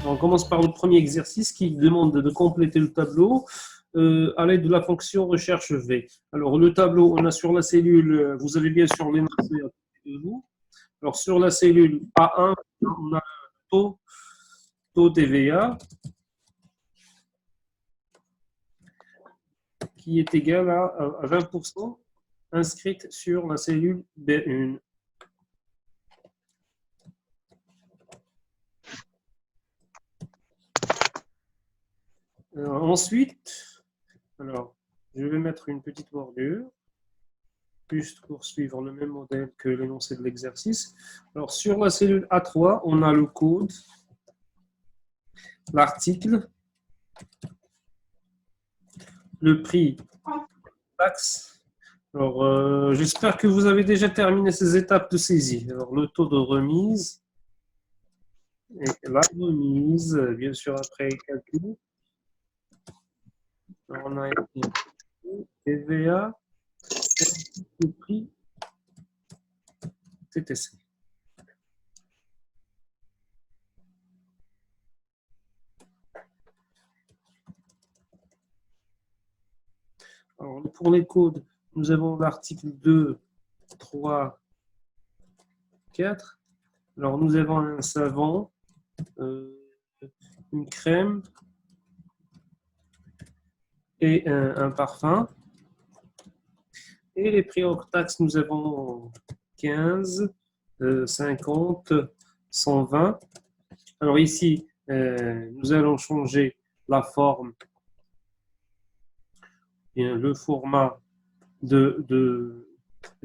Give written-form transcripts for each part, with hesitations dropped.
On commence par le premier exercice qui demande de compléter le tableau à l'aide de la fonction recherche V. Alors, le tableau, on a sur la cellule, vous avez bien sûr l'énoncé à côté de vous. Alors, sur la cellule A1, on a le taux TVA qui est égal à 20% inscrite sur la cellule B1. Ensuite, alors, je vais mettre une petite bordure, juste pour suivre le même modèle que l'énoncé de l'exercice. Alors, sur la cellule A3, on a le code, l'article, le prix, taxe. Alors, j'espère que vous avez déjà terminé ces étapes de saisie. Alors, le taux de remise et la remise, bien sûr, après calcul. Alors, on a TVA, le prix, TTC. Alors, pour les codes, nous avons l'article 2, 3, 4. Alors, nous avons un savon, une crème et un parfum. Et les prix hors taxe, nous avons 15, 50, 120. Alors ici, nous allons changer la forme, et le format de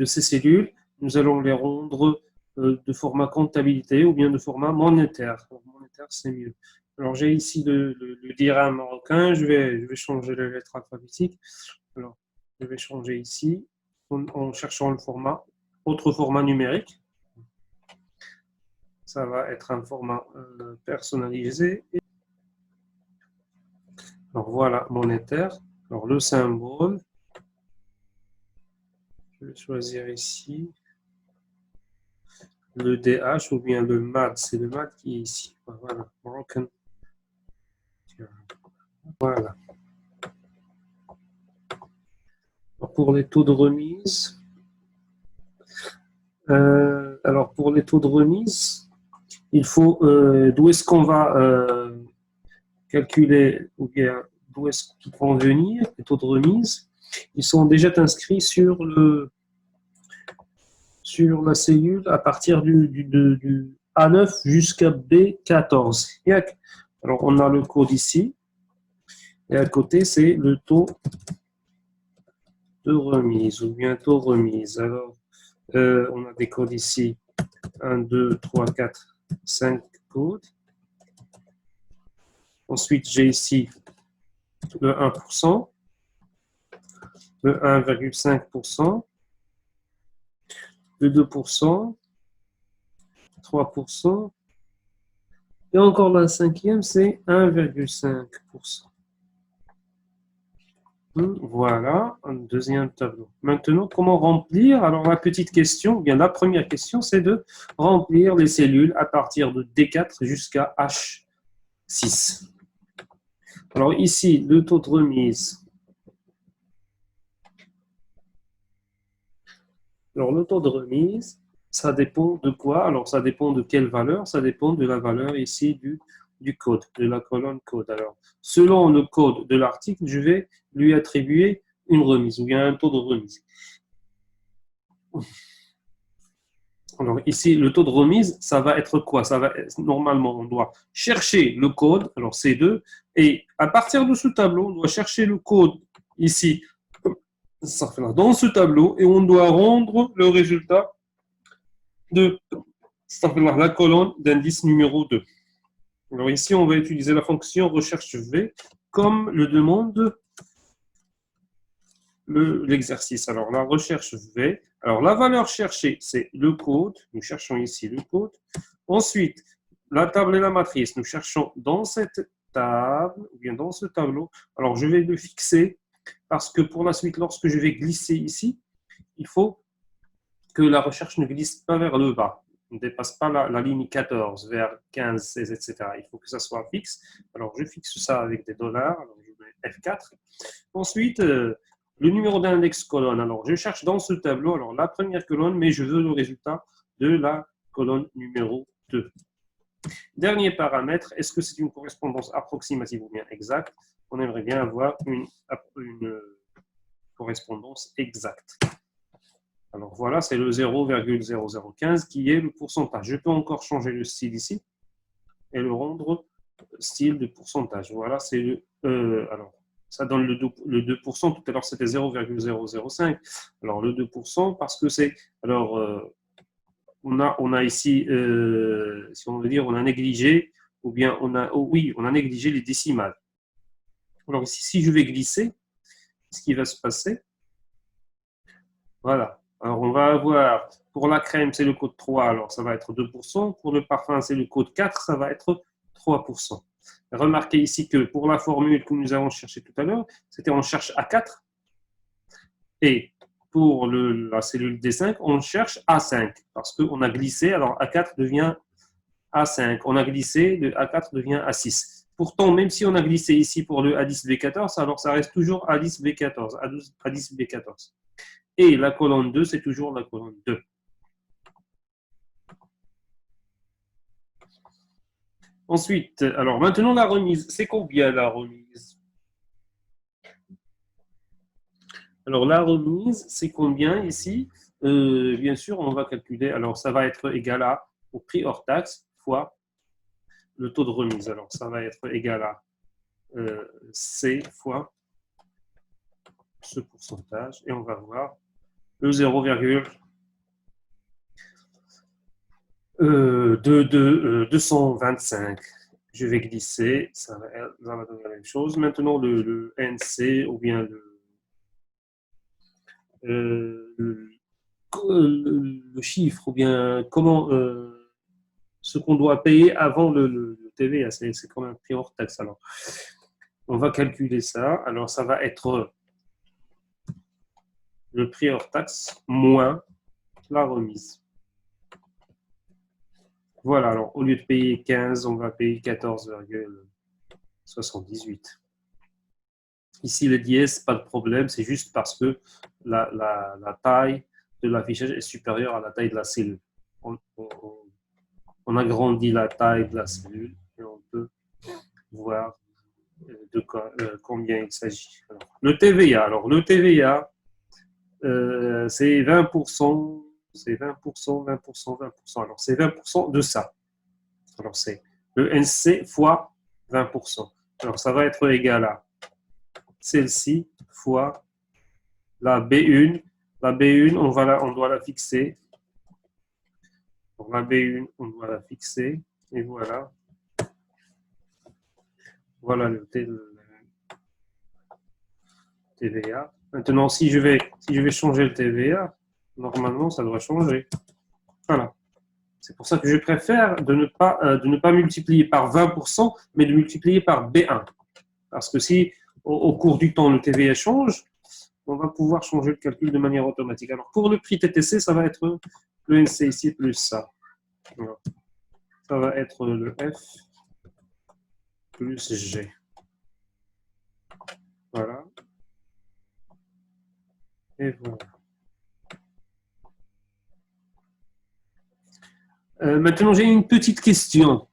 ces cellules. Nous allons les rendre de format comptabilité ou bien de format monétaire. Alors, monétaire, c'est mieux. Alors, j'ai ici le dirham marocain. Je vais changer les lettres alphabétiques. Alors, je vais changer ici en cherchant le format, autre format numérique. Ça va être un format personnalisé. Alors, voilà, monétaire. Alors, le symbole. Je vais choisir ici le DH ou bien le MAD. C'est le MAD qui est ici. Voilà, Moroccan. Voilà. Pour les taux de remise, alors pour les taux de remise, il faut d'où est-ce qu'on va calculer ou bien d'où est-ce qu'ils vont venir les taux de remise. Ils sont déjà inscrits sur la cellule à partir du A9 jusqu'à B14. Alors on a le code ici et à côté c'est le taux de remise ou bien taux remise. Alors on a des codes ici 1, 2, 3, 4, 5 codes. Ensuite j'ai ici le 1%, le 1,5%, le 2%, 3%, et encore la cinquième, c'est 1,5%. Voilà, un deuxième tableau. Maintenant, comment remplir? Alors, la petite question, ou bien la première question, c'est de remplir les cellules à partir de D4 jusqu'à H6. Alors, ici, le taux de remise. Alors, le taux de remise, ça dépend de quoi? Alors, ça dépend de quelle valeur? Ça dépend de la valeur ici du code, de la colonne code. Alors, selon le code de l'article, je vais lui attribuer une remise ou bien un taux de remise. Alors, ici, le taux de remise, ça va être quoi? Ça va être, normalement, on doit chercher le code, alors C2, et à partir de ce tableau, on doit chercher le code ici, dans ce tableau, et on doit rendre le résultat de la colonne d'indice numéro 2. Alors ici, on va utiliser la fonction recherche V comme le demande l'exercice. Alors la recherche V, alors la valeur cherchée, c'est le code. Nous cherchons ici le code. Ensuite, la table et la matrice, nous cherchons dans cette table, ou bien dans ce tableau. Alors je vais le fixer parce que pour la suite, lorsque je vais glisser ici, il faut que la recherche ne glisse pas vers le bas. ne dépasse pas la ligne 14 vers 15, 16, etc. Il faut que ça soit fixe. Alors, je fixe ça avec des dollars. Alors, je mets F4. Ensuite, le numéro d'index colonne. Alors, je cherche dans ce tableau, alors la première colonne, mais je veux le résultat de la colonne numéro 2. Dernier paramètre, est-ce que c'est une correspondance approximative ou bien exacte? On aimerait bien avoir une correspondance exacte. Alors voilà, c'est le 0,0015 qui est le pourcentage. Je peux encore changer le style ici et le rendre style de pourcentage. Voilà, c'est le. Alors, ça donne le 2%. Tout à l'heure, c'était 0,005. Alors, le 2%, parce que c'est. Alors, on a ici, si on veut dire, on a négligé, ou bien oui, on a négligé les décimales. Alors, ici, si je vais glisser, ce qui va se passer, voilà. Alors, on va avoir, pour la crème, c'est le code 3, alors ça va être 2%. Pour le parfum, c'est le code 4, ça va être 3%. Remarquez ici que pour la formule que nous avons cherchée tout à l'heure, c'était on cherche A4. Et pour la cellule D5, on cherche A5 parce qu'on a glissé. Alors A4 devient A5. On a glissé, le A4 devient A6. Pourtant, même si on a glissé ici pour le A10B14, alors ça reste toujours A10B14, A10B14. Et la colonne 2, c'est toujours la colonne 2. Ensuite, alors maintenant la remise. C'est combien la remise? Alors la remise, c'est combien ici? Bien sûr, on va calculer. Alors ça va être égal au prix hors taxe fois le taux de remise. Alors ça va être égal à C fois ce pourcentage. Et on va voir le 225. Je vais glisser, ça va donner la même chose. Maintenant, le NC ou bien le chiffre ou bien comment ce qu'on doit payer avant le TVA, c'est quand même un prix hors taxe. Alors, on va calculer ça. Alors, ça va être le prix hors taxe moins la remise. Voilà, alors au lieu de payer 15, on va payer 14,78. Ici, le dièse, pas de problème, c'est juste parce que la taille de l'affichage est supérieure à la taille de la cellule. On agrandit la taille de la cellule et on peut voir de combien il s'agit. Le TVA, alors le TVA, c'est 20%, c'est 20%, 20%, 20%. Alors c'est 20% de ça. Alors c'est le NC fois 20%. Alors ça va être égal à celle-ci fois la B1. La B1, on doit la fixer. Pour la B1, on doit la fixer. Et voilà. Voilà le TVA. Maintenant, si je vais changer le TVA, normalement, ça devrait changer. Voilà. C'est pour ça que je préfère de ne pas multiplier par 20%, mais de multiplier par B1. Parce que si, au cours du temps, le TVA change, on va pouvoir changer le calcul de manière automatique. Alors, pour le prix TTC, ça va être le NC ici plus ça. Voilà. Ça va être le F plus G. Voilà. Et voilà. Maintenant, j'ai une petite question.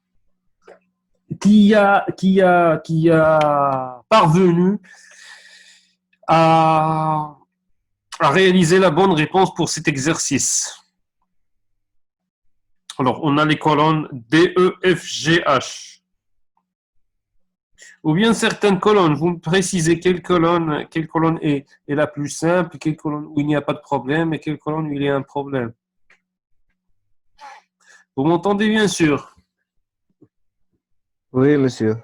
Qui a parvenu à réaliser la bonne réponse pour cet exercice? Alors, on a les colonnes D, E, F, G, H. Ou bien certaines colonnes, vous me précisez quelle colonne est la plus simple, quelle colonne où il n'y a pas de problème et quelle colonne où il y a un problème. Vous m'entendez bien sûr? Oui, monsieur.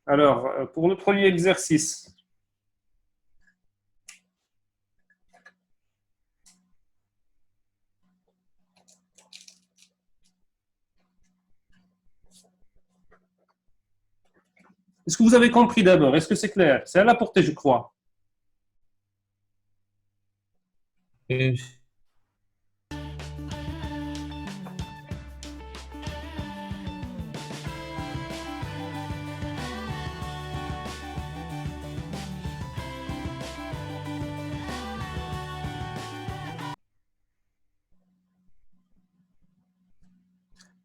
Alors, pour le premier exercice, est-ce que vous avez compris d'abord? Est-ce que c'est clair? C'est à la portée, je crois. Oui.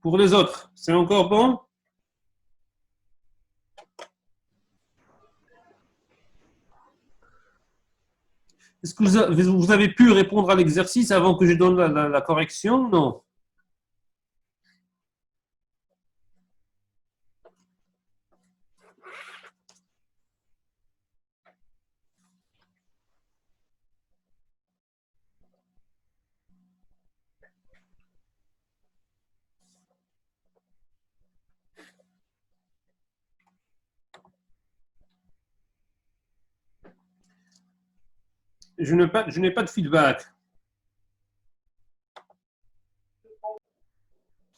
Pour les autres, c'est encore bon? Est-ce que vous avez pu répondre à l'exercice avant que je donne la correction? Non. Je n'ai pas de feedback.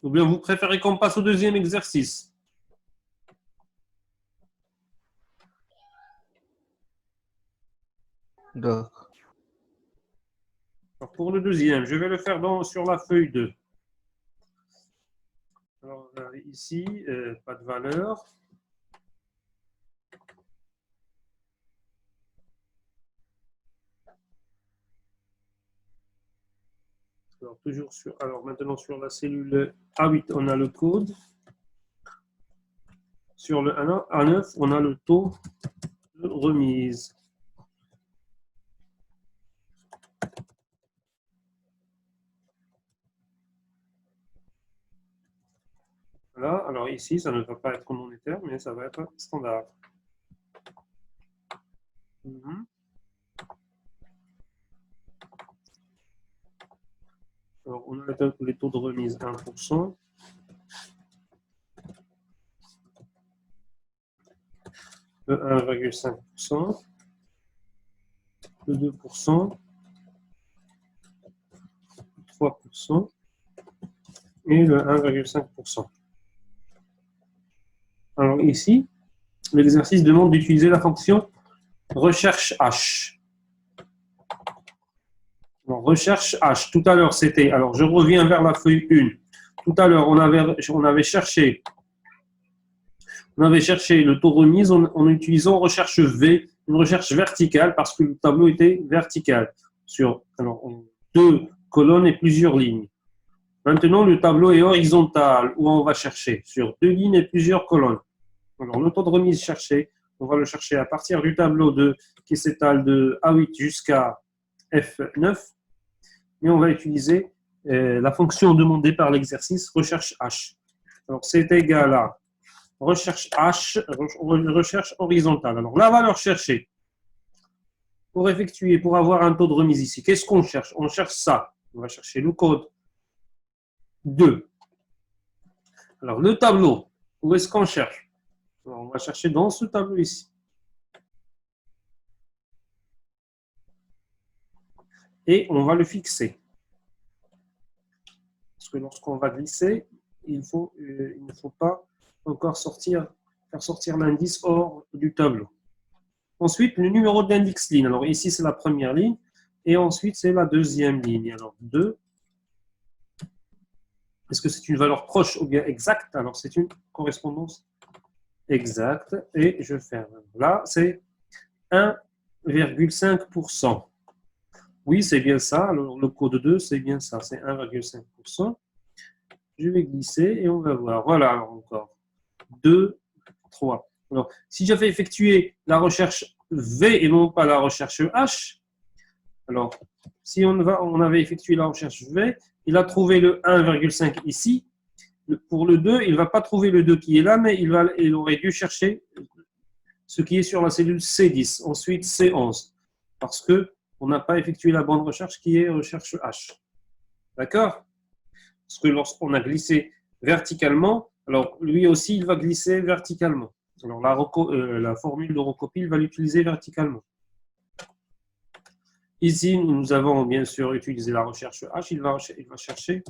Ou bien vous préférez qu'on passe au deuxième exercice? D'accord. Alors, pour le deuxième, je vais le faire sur la feuille 2. Alors, ici, pas de valeur. Alors, maintenant sur la cellule A8, on a le code. Sur le A9, on a le taux de remise. Voilà, alors ici, ça ne va pas être monétaire, mais ça va être standard. Alors, on a les taux de remise 1%. Le 1,5%, le 2%, 3% et le 1,5%. Alors ici, l'exercice demande d'utiliser la fonction recherche H. Alors, recherche H, tout à l'heure c'était, alors je reviens vers la feuille 1. Tout à l'heure, on avait cherché le taux de remise en utilisant recherche V, une recherche verticale, parce que le tableau était vertical, sur deux colonnes et plusieurs lignes. Maintenant, le tableau est horizontal, où on va chercher sur deux lignes et plusieurs colonnes. Alors, le taux de remise cherché, on va le chercher à partir du tableau qui s'étale de A8 jusqu'à F9, mais on va utiliser la fonction demandée par l'exercice recherche H. Alors, c'est égal à recherche H, recherche horizontale. Alors, la valeur cherchée, pour avoir un taux de remise ici, qu'est-ce qu'on cherche? On cherche ça. On va chercher le code 2. Alors, le tableau, où est-ce qu'on cherche? Alors, on va chercher dans ce tableau ici. Et on va le fixer. Parce que lorsqu'on va glisser, il ne faut pas encore faire sortir l'indice hors du tableau. Ensuite, le numéro d'index ligne. Alors ici, c'est la première ligne. Et ensuite, c'est la deuxième ligne. Alors 2. Est-ce que c'est une valeur proche ou bien exacte? Alors c'est une correspondance exacte. Et je ferme. Là, c'est 1,5%. Oui, c'est bien ça. Alors, le code 2, c'est bien ça. C'est 1,5%. Je vais glisser et on va voir. Voilà, alors encore. 2, 3. Alors, si j'avais effectué la recherche V et non pas la recherche H, alors, si on avait effectué la recherche V, il a trouvé le 1,5 ici. Pour le 2, il ne va pas trouver le 2 qui est là, mais il aurait dû chercher ce qui est sur la cellule C10, ensuite C11, parce qu'on n'a pas effectué la bonne recherche qui est recherche H. D'accord? Parce que lorsqu'on a glissé verticalement, alors lui aussi, il va glisser verticalement. Alors la formule de recopie, il va l'utiliser verticalement. Ici, nous avons bien sûr utilisé la recherche H, il va chercher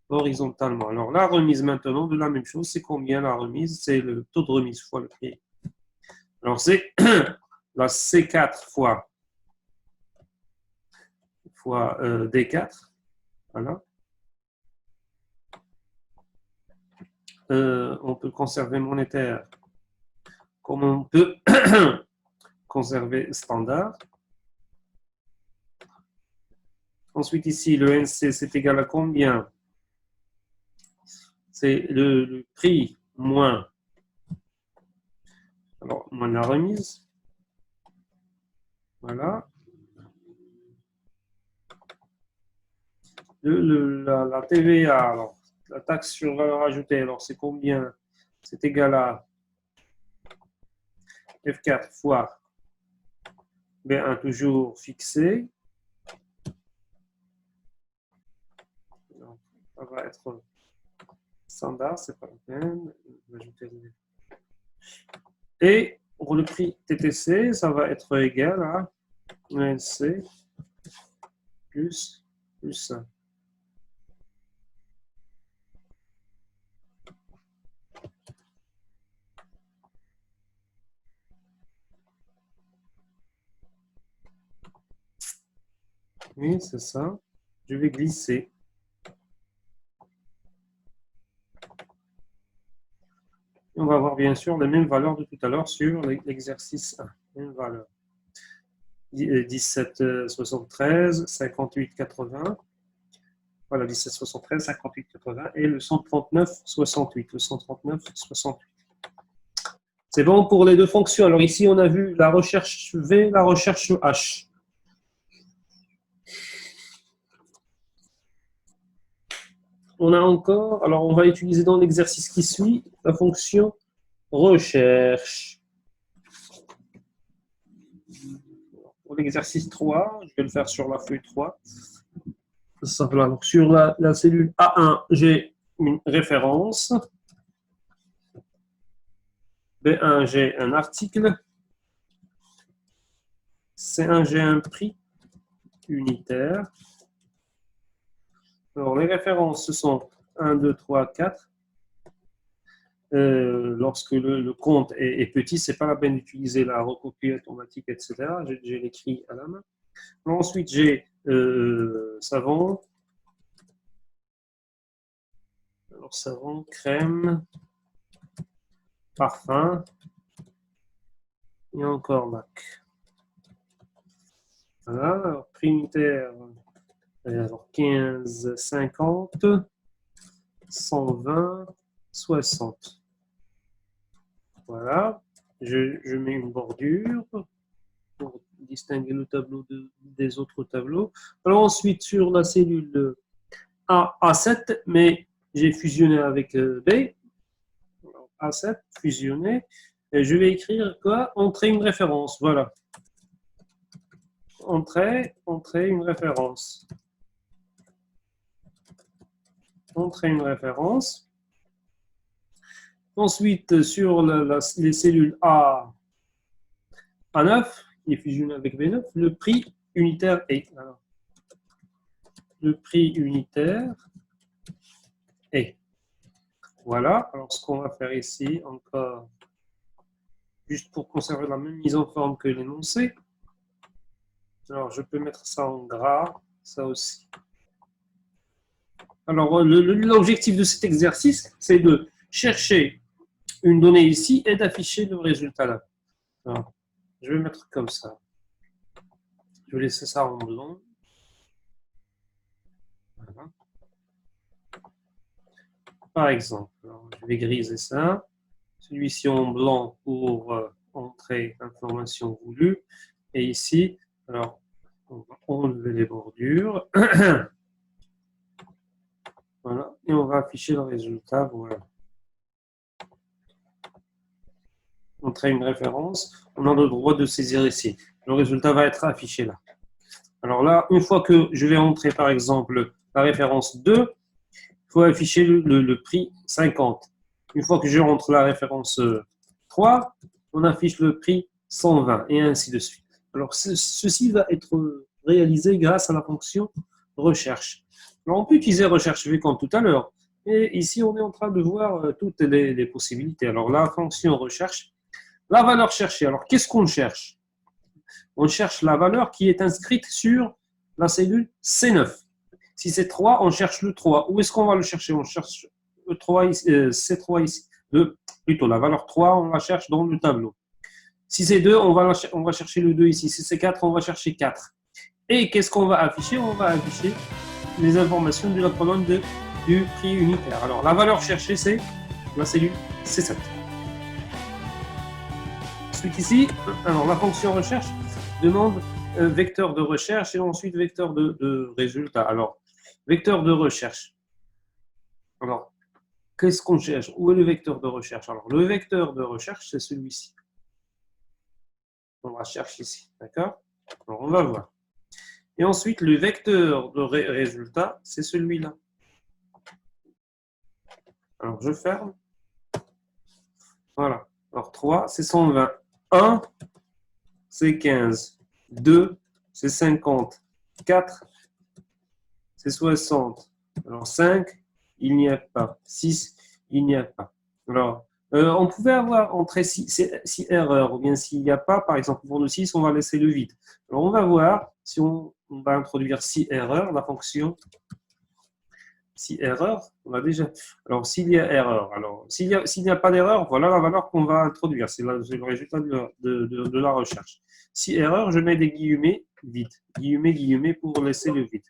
horizontalement. Alors la remise maintenant de la même chose, c'est combien la remise? C'est le taux de remise fois le prix. Alors c'est la C4 fois D4. Voilà. On peut conserver monétaire comme on peut conserver standard. Ensuite, ici, le NC, c'est égal à combien? c'est le prix moins, alors, moins la remise. Voilà. La TVA, alors, la taxe sur valeur ajoutée, alors c'est combien? C'est égal à F4 fois B1 toujours fixé. Donc, ça va être standard, c'est pas la peine. Et pour le prix TTC, ça va être égal à NC plus 1. Oui, c'est ça. Je vais glisser. On va avoir bien sûr les mêmes valeurs de tout à l'heure sur l'exercice 1. Même valeur. 17,73, 58,80. Voilà, 17,73, 58,80 et le 139,68. Le 139,68. C'est bon pour les deux fonctions. Alors ici, on a vu la recherche V, la recherche H. On a encore, alors on va utiliser dans l'exercice qui suit la fonction recherche. Pour l'exercice 3, je vais le faire sur la feuille 3. Donc, sur la cellule A1, j'ai une référence. B1, j'ai un article. C1, j'ai un prix unitaire. Alors, les références, ce sont 1, 2, 3, 4. Lorsque le compte est petit, ce n'est pas la peine d'utiliser la recopie automatique, etc. J'ai l'écrit à la main. Ensuite, j'ai savon. Alors, savon, crème, parfum et encore MAC. Voilà, alors, prix unitaire, alors 15, 50, 120, 60. Voilà, je mets une bordure pour distinguer le tableau des autres tableaux. Alors ensuite, sur la cellule A7, mais j'ai fusionné avec B. A7, fusionné. Et je vais écrire quoi? Entrer une référence. Voilà. Entrer une référence. Entrer une référence. Ensuite, sur les cellules A9, qui est fusionné avec B9, le prix unitaire est. Alors, le prix unitaire est. Voilà. Alors, ce qu'on va faire ici, encore, juste pour conserver la même mise en forme que l'énoncé. Alors, je peux mettre ça en gras, ça aussi. Alors, l'objectif de cet exercice, c'est de chercher une donnée ici et d'afficher le résultat là. Alors, je vais mettre comme ça. Je vais laisser ça en blanc. Voilà. Par exemple, alors, je vais griser ça. Celui-ci en blanc pour entrer l'information voulue. Et ici, alors, on va enlever les bordures. Voilà. Et on va afficher le résultat. Voilà. Entrer une référence. On a le droit de saisir ici. Le résultat va être affiché là. Alors là, une fois que je vais entrer, par exemple, la référence 2, il faut afficher le prix 50. Une fois que je rentre la référence 3, on affiche le prix 120 et ainsi de suite. Alors, ceci va être réalisé grâce à la fonction recherche. Alors, on peut utiliser recherche V comme tout à l'heure. Et ici, on est en train de voir toutes les possibilités. Alors, la fonction recherche, la valeur cherchée. Alors, qu'est-ce qu'on cherche? On cherche la valeur qui est inscrite sur la cellule C9. Si c'est 3, on cherche le 3. Où est-ce qu'on va le chercher? On cherche le 3 ici, C3 ici. Plutôt, la valeur 3, on la cherche dans le tableau. Si c'est 2, on va chercher le 2 ici. Si c'est 4, on va chercher 4. Et qu'est-ce qu'on va afficher? On va afficher les informations de la colonne de du prix unitaire. Alors, la valeur cherchée, c'est la cellule C7. Ensuite, ici, alors, la fonction recherche demande un vecteur de recherche et ensuite vecteur de résultat. Alors, vecteur de recherche. Alors, qu'est-ce qu'on cherche? Où est le vecteur de recherche? Alors, le vecteur de recherche, c'est celui-ci. On va chercher ici, d'accord? Alors, on va voir. Et ensuite, le vecteur de résultat, c'est celui-là. Alors, je ferme. Voilà. Alors, 3, c'est 120. 1, c'est 15. 2, c'est 50. 4, c'est 60. Alors, 5, il n'y a pas. 6, il n'y a pas. Alors, on pouvait avoir entré 6 erreurs, ou bien s'il n'y a pas, par exemple, pour le 6, on va laisser le vide. Alors, on va voir si on va introduire 6 erreurs, la fonction 6 erreurs, on a déjà. Alors, s'il y a erreur, alors, s'il n'y a pas d'erreur, voilà la valeur qu'on va introduire. C'est le résultat de la recherche. 6 erreurs, je mets des guillemets vides. Guillemets, guillemets pour laisser le vide.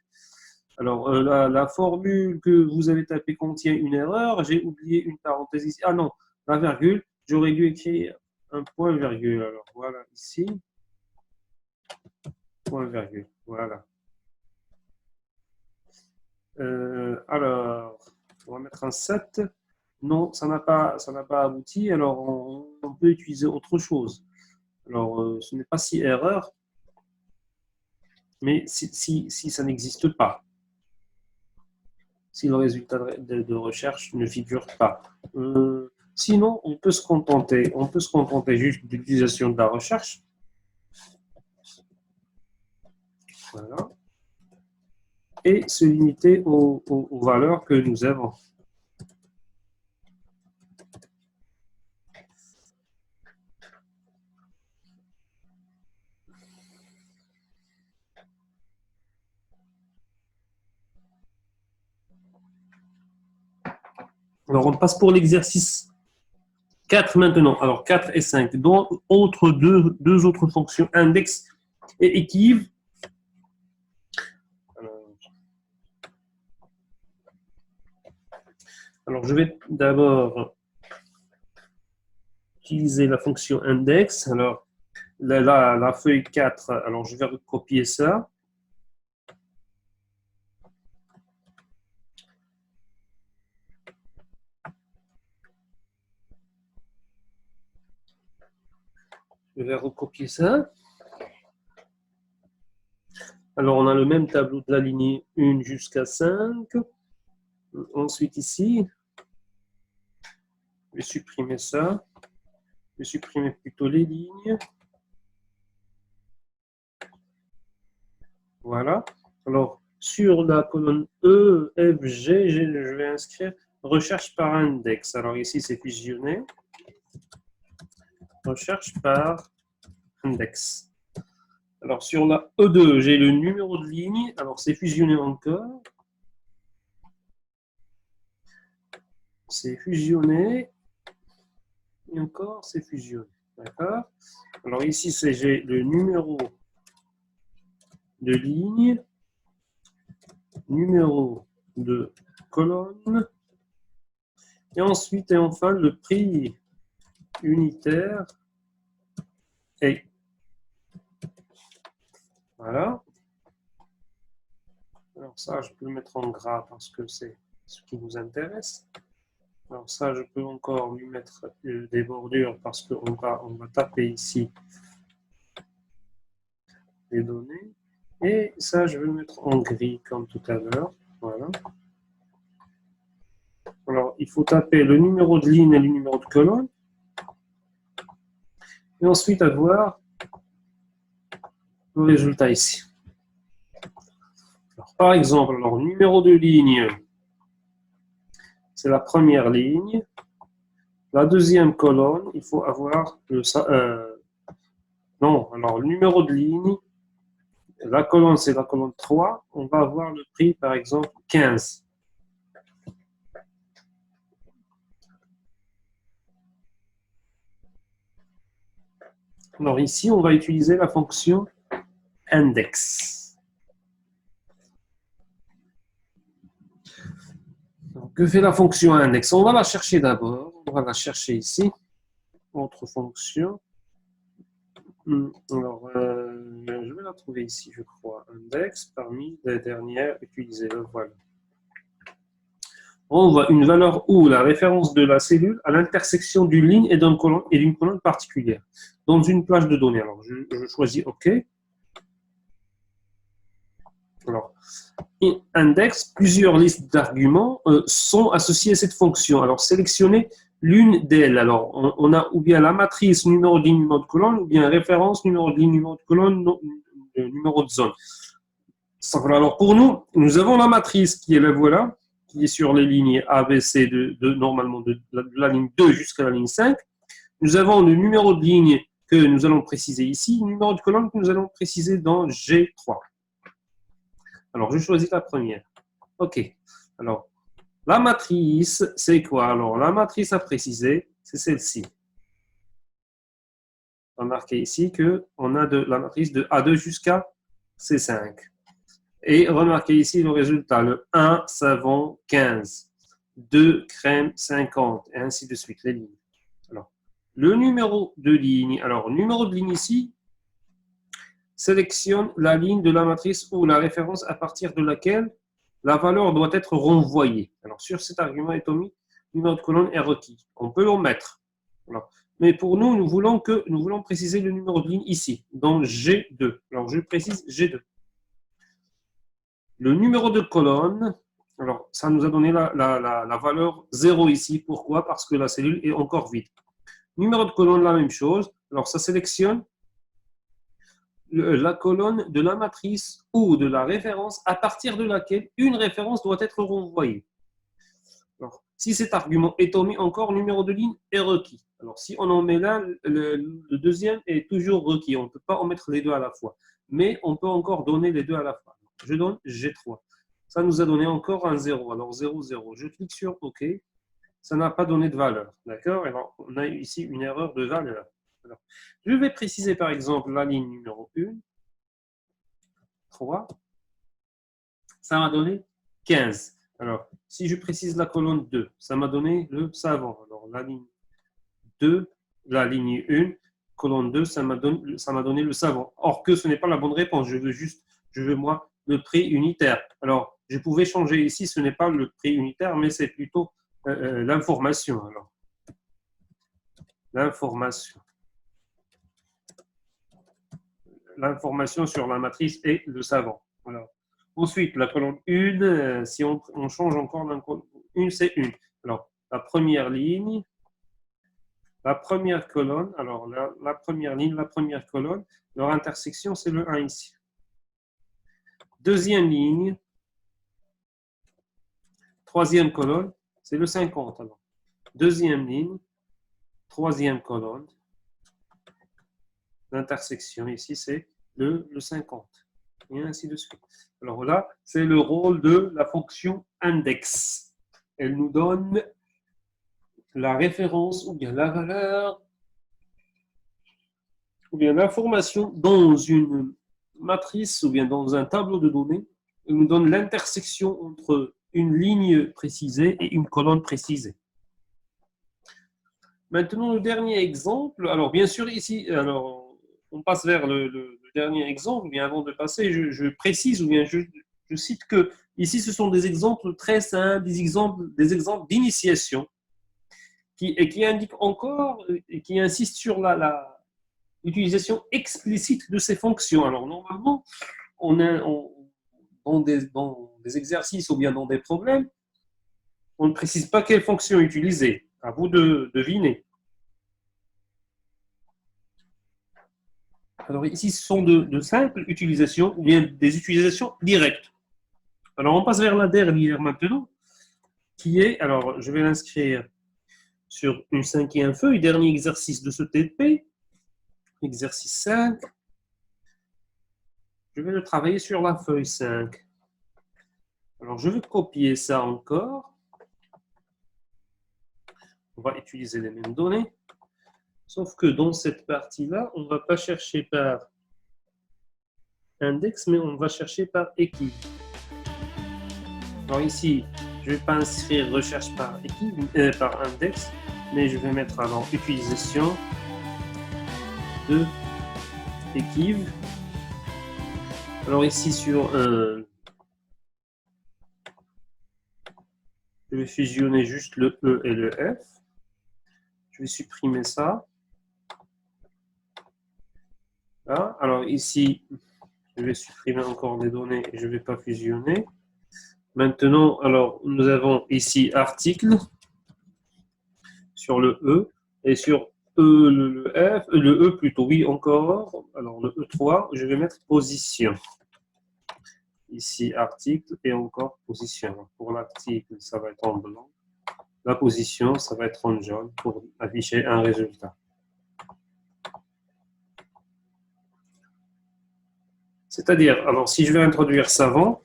Alors, la formule que vous avez tapée contient une erreur. J'ai oublié une parenthèse ici. Ah non, la virgule. J'aurais dû écrire un point virgule. Alors, voilà, ici. Point virgule. Voilà. Alors, on va mettre un 7. Non, ça n'a pas abouti. Alors, on peut utiliser autre chose. Alors, ce n'est pas si erreur, mais si ça n'existe pas. Si le résultat de recherche ne figure pas. Sinon, on peut se contenter juste d'utilisation de la recherche. Voilà. Et se limiter aux valeurs que nous avons. Alors, on passe pour l'exercice 4 maintenant. Alors, 4 et 5. Dont deux autres fonctions, index et équive. Alors, je vais d'abord utiliser la fonction index. Alors, la feuille 4, alors je vais recopier ça. Je vais recopier ça. Alors, on a le même tableau de la ligne 1 jusqu'à 5. Ensuite, ici, je vais supprimer ça. Je vais supprimer plutôt les lignes. Voilà. Alors, sur la colonne E, F, G, je vais inscrire recherche par index. Alors, ici, c'est fusionné. Recherche par index. Alors, sur la E2, j'ai le numéro de ligne. Alors, c'est fusionné encore. C'est fusionné. Et encore, c'est fusionné. D'accord? Alors, ici, j'ai le numéro de ligne, numéro de colonne, et ensuite et enfin le prix unitaire et voilà. Alors ça, je peux le mettre en gras parce que c'est ce qui nous intéresse. Alors ça, je peux encore lui mettre des bordures parce qu'on va taper ici les données. Et ça, je vais le mettre en gris comme tout à l'heure. Voilà. Alors, il faut taper le numéro de ligne et le numéro de colonne. Et ensuite, avoir le résultat ici. Alors, par exemple, alors, numéro de ligne, c'est la première ligne. La deuxième colonne, il faut avoir le... non, alors, le numéro de ligne, la colonne, c'est la colonne 3. On va avoir le prix, par exemple, 15. Alors ici, on va utiliser la fonction index. que fait la fonction index? On va la chercher d'abord. On va la chercher ici. Autre fonction. Alors, je vais la trouver ici, je crois. Index parmi les dernières utilisées. Voilà. On voit une valeur ou la référence de la cellule à l'intersection d'une ligne et d'une colonne particulière dans une plage de données. Alors, je choisis OK. Alors, index, plusieurs listes d'arguments sont associées à cette fonction. Alors, sélectionnez l'une d'elles. Alors, on a ou bien la matrice numéro de ligne, numéro de colonne, ou bien référence numéro de ligne, numéro de colonne, numéro de zone. Alors, pour nous, nous avons la matrice qui est la voilà, qui est sur les lignes A, B, C, normalement de la ligne 2 jusqu'à la ligne 5. Nous avons le numéro de ligne que nous allons préciser ici, le numéro de colonne que nous allons préciser dans G3. Alors, je choisis la première. OK. Alors, la matrice, c'est quoi? Alors, la matrice à préciser, c'est celle-ci. Remarquez ici qu'on a la matrice de A2 jusqu'à C5. Et remarquez ici le résultat. Le 1, savon, 15. 2, crème, 50. Et ainsi de suite, les lignes. Alors, le numéro de ligne. Alors, numéro de ligne ici, sélectionne la ligne de la matrice ou la référence à partir de laquelle la valeur doit être renvoyée. Alors, sur cet argument atomique, le numéro de colonne est requis. On peut l'en mettre. Alors, mais pour nous, nous voulons préciser le numéro de ligne ici, dans G2. Alors, je précise G2. Le numéro de colonne, alors ça nous a donné la valeur 0 ici. Pourquoi? Parce que la cellule est encore vide. Numéro de colonne, la même chose. Alors, ça sélectionne la colonne de la matrice ou de la référence à partir de laquelle une référence doit être renvoyée. Alors, si cet argument est omis, encore numéro de ligne est requis. Alors, si on en met là, le deuxième est toujours requis. On ne peut pas en mettre les deux à la fois. Mais on peut encore donner les deux à la fois. Je donne G3. Ça nous a donné encore un 0. Alors, 0, 0. Je clique sur OK. Ça n'a pas donné de valeur. D'accord? Alors, on a ici une erreur de valeur. Alors, je vais préciser par exemple la ligne numéro 1. 3. Ça m'a donné 15. Alors, si je précise la colonne 2, ça m'a donné le savon. Alors, la ligne 2, la ligne 1, colonne 2, ça m'a donné le savon. Or que ce n'est pas la bonne réponse. Je veux moi le prix unitaire. Alors, je pouvais changer ici, ce n'est pas le prix unitaire, mais c'est plutôt l'information. Alors, l'information sur la matrice et le savon. Alors, ensuite, la colonne 1, si on change encore la colonne 1, c'est 1. Alors, la première ligne, la première colonne, alors la première ligne, la première colonne, leur intersection, c'est le 1 ici. Deuxième ligne, troisième colonne, c'est le 50. Alors, deuxième ligne, troisième colonne, l'intersection ici, c'est le 50. Et ainsi de suite. Alors là, c'est le rôle de la fonction index. Elle nous donne la référence ou bien la valeur ou bien l'information dans une matrice ou bien dans un tableau de données. Elle nous donne l'intersection entre une ligne précisée et une colonne précisée. Maintenant, le dernier exemple. Alors, bien sûr, ici, alors, on passe vers le dernier exemple. Bien avant de passer, je précise ou bien je cite que ici, ce sont des exemples très simples, des exemples d'initiation qui indiquent encore et qui insistent sur l'utilisation explicite de ces fonctions. Alors, normalement, dans des exercices ou bien dans des problèmes, on ne précise pas quelle fonction utiliser. À vous de deviner. Alors ici, ce sont de simples utilisations ou bien des utilisations directes. Alors on passe vers la dernière maintenant, qui est, alors je vais l'inscrire sur une 5e feuille, dernier exercice de ce TP, exercice 5. Je vais le travailler sur la feuille 5. Alors je vais copier ça encore. On va utiliser les mêmes données. Sauf que dans cette partie-là, on ne va pas chercher par index, mais on va chercher par équipe. Alors ici, Je ne vais pas inscrire recherche par équipe, par index, mais je vais mettre alors utilisation de équipe. Alors ici sur un, je vais fusionner juste le E et le F. Je vais supprimer ça. Là. Alors ici, je vais supprimer encore les données et je ne vais pas fusionner. Maintenant, alors nous avons ici article sur le E et sur E, le F, le E plutôt, oui encore. Alors le E3, je vais mettre position. Ici article et encore position. Pour l'article, ça va être en blanc. La position, ça va être en jaune pour afficher un résultat. C'est-à-dire, alors si je vais introduire savon,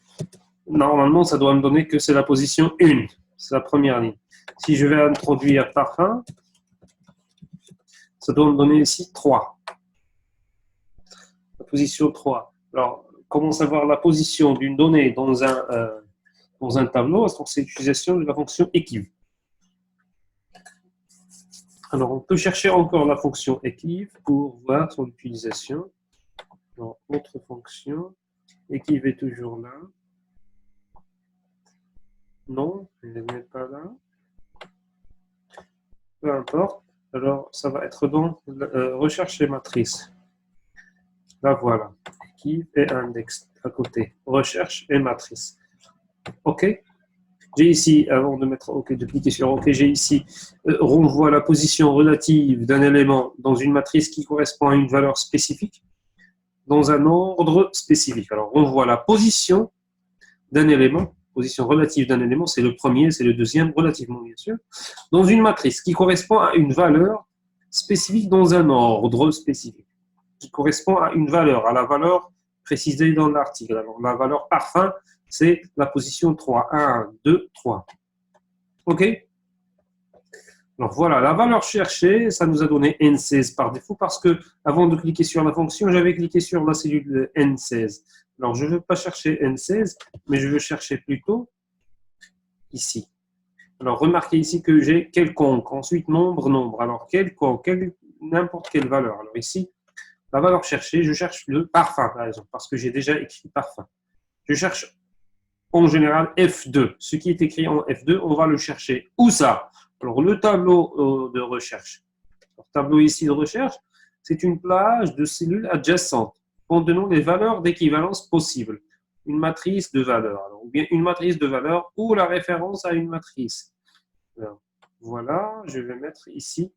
normalement, ça doit me donner que c'est la position 1. C'est la première ligne. Si je vais introduire parfum, ça doit me donner ici 3. La position 3. Alors, comment savoir la position d'une donnée dans un tableau? C'est l'utilisation de la fonction equiv. Alors, on peut chercher encore la fonction equiv pour voir son utilisation. Alors, autre fonction, equiv est toujours là. Non, elle n'est pas là. Peu importe. Alors, ça va être dans recherche et matrice. Là, voilà. Equiv et index à côté. Recherche et matrice. OK. J'ai ici, avant de mettre OK, de cliquer sur OK, j'ai ici renvoie la position relative d'un élément dans une matrice qui correspond à une valeur spécifique dans un ordre spécifique. Alors, on voit la position d'un élément, position relative d'un élément, c'est le premier, c'est le deuxième, relativement bien sûr, dans une matrice qui correspond à une valeur spécifique dans un ordre spécifique, qui correspond à une valeur, à la valeur précisée dans l'article. Alors, la valeur parfum, c'est la position 3. 1, 2, 3. OK? Alors voilà, la valeur cherchée, ça nous a donné N16 par défaut parce que avant de cliquer sur la fonction, j'avais cliqué sur la cellule N16. Alors je ne veux pas chercher N16, mais je veux chercher plutôt ici. Alors remarquez ici que j'ai quelconque, ensuite nombre, nombre. Alors quelconque, n'importe quelle valeur. Alors ici, la valeur cherchée, je cherche le parfum par exemple, parce que j'ai déjà écrit parfum. Je cherche en général F2. Ce qui est écrit en F2, on va le chercher. Où ça? Alors, le tableau de recherche. Le tableau ici de recherche, c'est une plage de cellules adjacentes contenant les valeurs d'équivalence possibles. Une matrice de valeurs. Alors, ou bien une matrice de valeurs ou la référence à une matrice. Alors, voilà, je vais mettre ici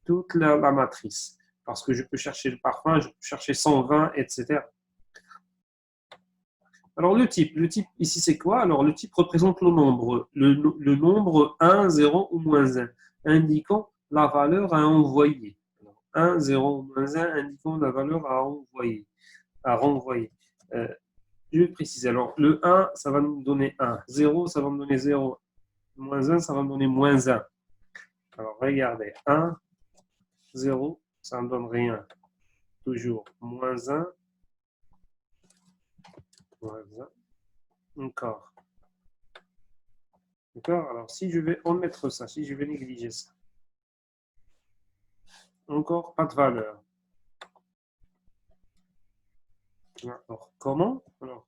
toute la matrice. Parce que je peux chercher le parfum, je peux chercher 120, etc. Alors, le type ici, c'est quoi? Alors, le type représente le nombre. Le nombre 1, 0 ou moins 1, indiquant la valeur à envoyer. Alors, 1, 0 ou moins 1, indiquant la valeur à envoyer, à renvoyer. Je vais préciser. Alors, le 1, ça va nous donner 1. 0, ça va me donner 0. Moins 1, ça va me donner moins 1. Alors, regardez. 1, 0, ça ne me donne rien. Toujours moins 1. Moins 1. Encore. D'accord? Alors, si je vais omettre ça, si je vais négliger ça, encore pas de valeur. Alors, comment? Alors,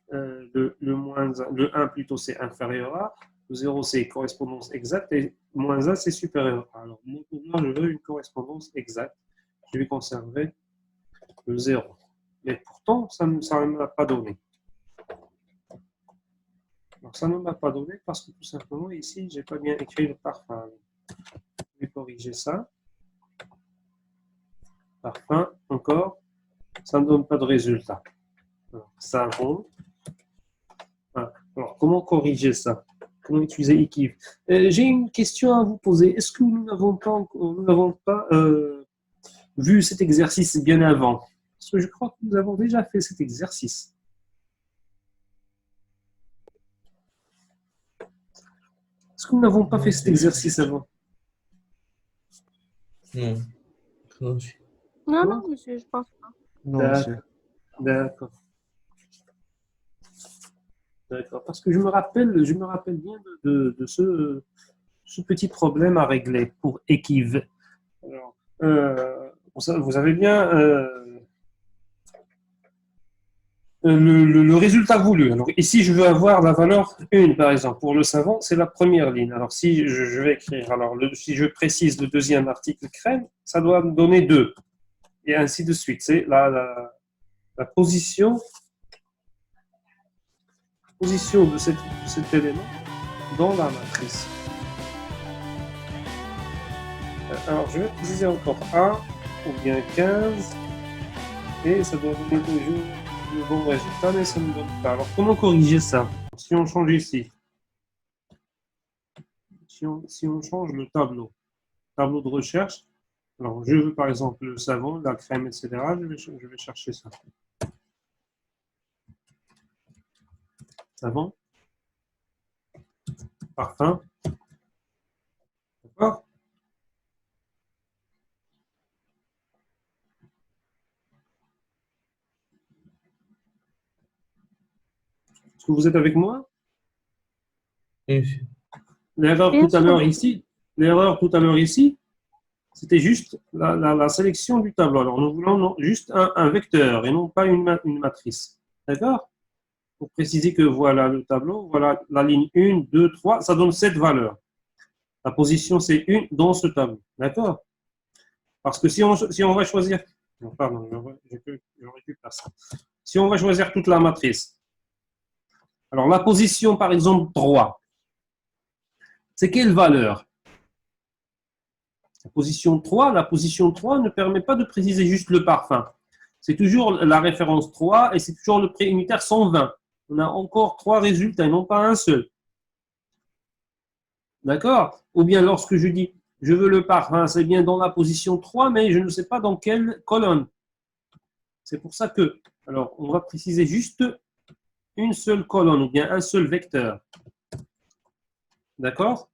le 1 plutôt, c'est inférieur à. Le 0, c'est correspondance exacte. Et moins 1, c'est supérieur à. Alors, pour moi, je veux une correspondance exacte. Je vais conserver le 0. Mais pourtant, ça ne m'a pas donné. Alors, ça ne m'a pas donné parce que tout simplement, ici, je n'ai pas bien écrit le parfum. Je vais corriger ça. Parfum, encore. Ça ne donne pas de résultat. Alors, savon. Voilà. Alors, comment corriger ça? Comment utiliser Equiv? J'ai une question à vous poser. Est-ce que nous n'avons pas vu cet exercice bien avant? Parce que je crois que nous avons déjà fait cet exercice. Est-ce que nous n'avons pas fait cet exercice avant? Non. Non, Non, monsieur, je pense pas. monsieur. D'accord. D'accord. Parce que je me rappelle bien de ce petit problème à régler pour équive. Alors, vous avez bien le résultat voulu. Alors, ici, je veux avoir la valeur 1, par exemple. Pour le savon, c'est la première ligne. Alors, si je vais écrire, alors, si je précise le deuxième article crème, ça doit me donner 2. Et ainsi de suite. C'est la position de cet élément dans la matrice. Alors, je vais préciser encore 1 ou bien 15 et ça doit donner toujours le bon résultat, mais ça ne me donne pas. Alors, comment corriger ça? Si on change ici, si on change le tableau de recherche, alors je veux par exemple le savon, la crème, etc. Je vais chercher ça. Savon, parfum, d'accord? Est-ce que vous êtes avec moi? Ici. L'erreur Bien tout à sûr. l'heure ici, c'était juste la sélection du tableau. Alors, nous voulons juste un vecteur et non pas une matrice. D'accord? Pour préciser que voilà le tableau, voilà la ligne 1, 2, 3, ça donne 7 valeurs. La position, c'est 1 dans ce tableau. D'accord? Parce que si on va choisir, non, pardon, je récupère ça. Si on va choisir toute la matrice, alors la position, par exemple, 3, c'est quelle valeur? La position 3 ne permet pas de préciser juste le parfum. C'est toujours la référence 3 et c'est toujours le prix unitaire 120. On a encore 3 résultats et non pas un seul. D'accord? Ou bien lorsque je dis je veux le parfum, c'est bien dans la position 3, mais je ne sais pas dans quelle colonne. C'est pour ça que, alors, on va préciser juste une seule colonne ou bien un seul vecteur. D'accord?